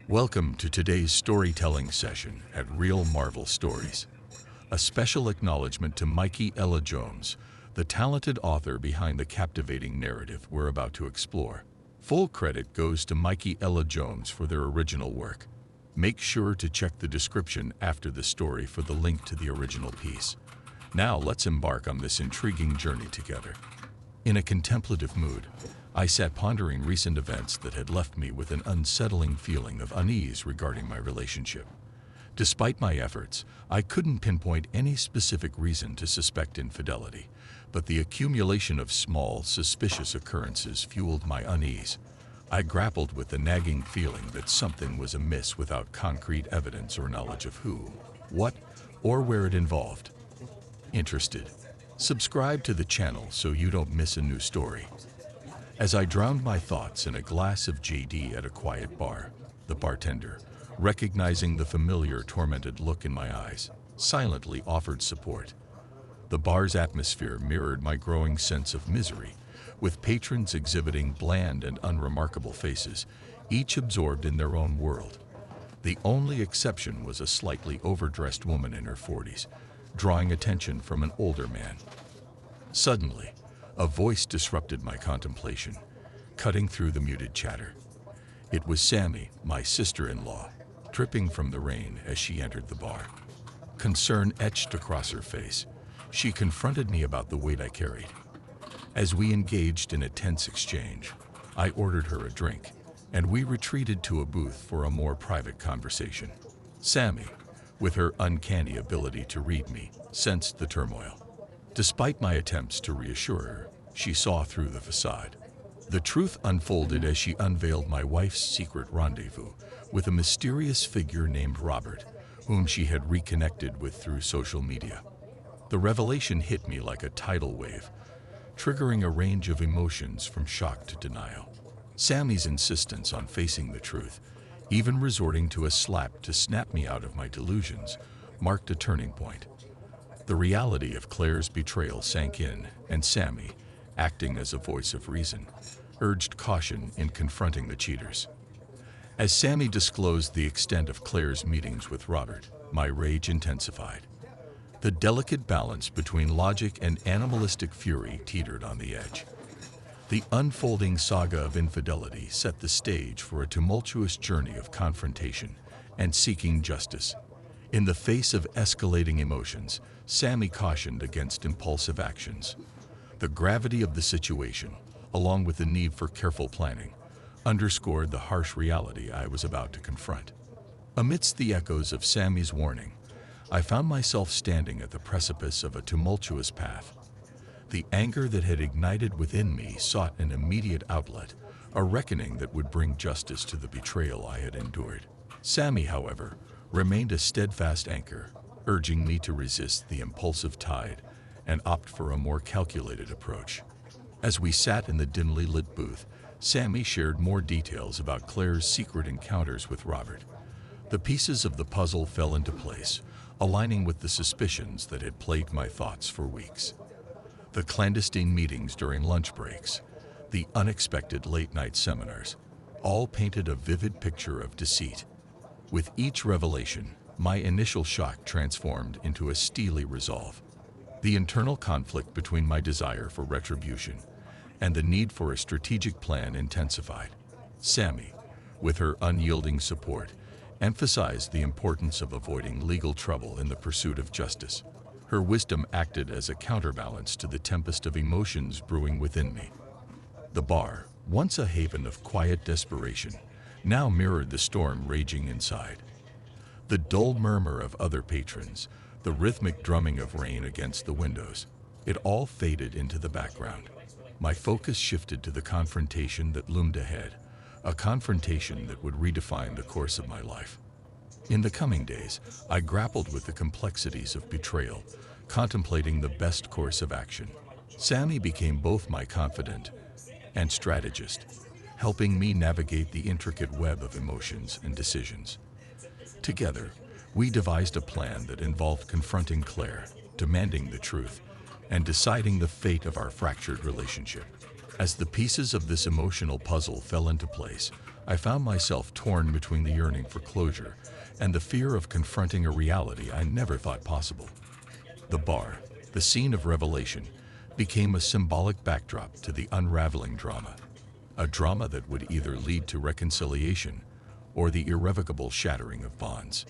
Welcome to today's storytelling session at Real Marvel Stories. A special acknowledgement to Mikey Ella Jones, the talented author behind the captivating narrative we're about to explore. Full credit goes to Mikey Ella Jones for their original work. Make sure to check the description after the story for the link to the original piece. Now let's embark on this intriguing journey together. In a contemplative mood, I sat pondering recent events that had left me with an unsettling feeling of unease regarding my relationship. Despite my efforts, I couldn't pinpoint any specific reason to suspect infidelity, but the accumulation of small, suspicious occurrences fueled my unease. I grappled with the nagging feeling that something was amiss without concrete evidence or knowledge of who, what, or where it involved. Interested? Subscribe to the channel so you don't miss a new story. As I drowned my thoughts in a glass of JD at a quiet bar, the bartender, recognizing the familiar, tormented look in my eyes, silently offered support. The bar's atmosphere mirrored my growing sense of misery, with patrons exhibiting bland and unremarkable faces, each absorbed in their own world. The only exception was a slightly overdressed woman in her 40s, drawing attention from an older man. Suddenly, a voice disrupted my contemplation, cutting through the muted chatter. It was Sammy, my sister-in-law, dripping from the rain as she entered the bar. Concern etched across her face. She confronted me about the weight I carried. As we engaged in a tense exchange, I ordered her a drink, and we retreated to a booth for a more private conversation. Sammy, with her uncanny ability to read me, sensed the turmoil. Despite my attempts to reassure her, she saw through the facade. The truth unfolded as she unveiled my wife's secret rendezvous with a mysterious figure named Robert, whom she had reconnected with through social media. The revelation hit me like a tidal wave, triggering a range of emotions from shock to denial. Sammy's insistence on facing the truth, even resorting to a slap to snap me out of my delusions, marked a turning point. The reality of Claire's betrayal sank in, and Sammy, acting as a voice of reason, urged caution in confronting the cheaters. As Sammy disclosed the extent of Claire's meetings with Robert, my rage intensified. The delicate balance between logic and animalistic fury teetered on the edge. The unfolding saga of infidelity set the stage for a tumultuous journey of confrontation and seeking justice. In the face of escalating emotions, Sammy cautioned against impulsive actions. The gravity of the situation, along with the need for careful planning, underscored the harsh reality I was about to confront. Amidst the echoes of Sammy's warning, I found myself standing at the precipice of a tumultuous path. The anger that had ignited within me sought an immediate outlet, a reckoning that would bring justice to the betrayal I had endured. Sammy, however, remained a steadfast anchor, urging me to resist the impulsive tide and opt for a more calculated approach. As we sat in the dimly lit booth, Sammy shared more details about Claire's secret encounters with Robert. The pieces of the puzzle fell into place, aligning with the suspicions that had plagued my thoughts for weeks. The clandestine meetings during lunch breaks, the unexpected late-night seminars, all painted a vivid picture of deceit. With each revelation, my initial shock transformed into a steely resolve. The internal conflict between my desire for retribution and the need for a strategic plan intensified. Sammy, with her unyielding support, emphasized the importance of avoiding legal trouble in the pursuit of justice. Her wisdom acted as a counterbalance to the tempest of emotions brewing within me. The bar, once a haven of quiet desperation, now mirrored the storm raging inside. The dull murmur of other patrons, the rhythmic drumming of rain against the windows, it all faded into the background. My focus shifted to the confrontation that loomed ahead, a confrontation that would redefine the course of my life. In the coming days, I grappled with the complexities of betrayal, contemplating the best course of action. Sammy became both my confidant and strategist, helping me navigate the intricate web of emotions and decisions. Together, we devised a plan that involved confronting Claire, demanding the truth, and deciding the fate of our fractured relationship. As the pieces of this emotional puzzle fell into place, I found myself torn between the yearning for closure and the fear of confronting a reality I never thought possible. The bar, the scene of revelation, became a symbolic backdrop to the unraveling drama, a drama that would either lead to reconciliation or the irrevocable shattering of bonds.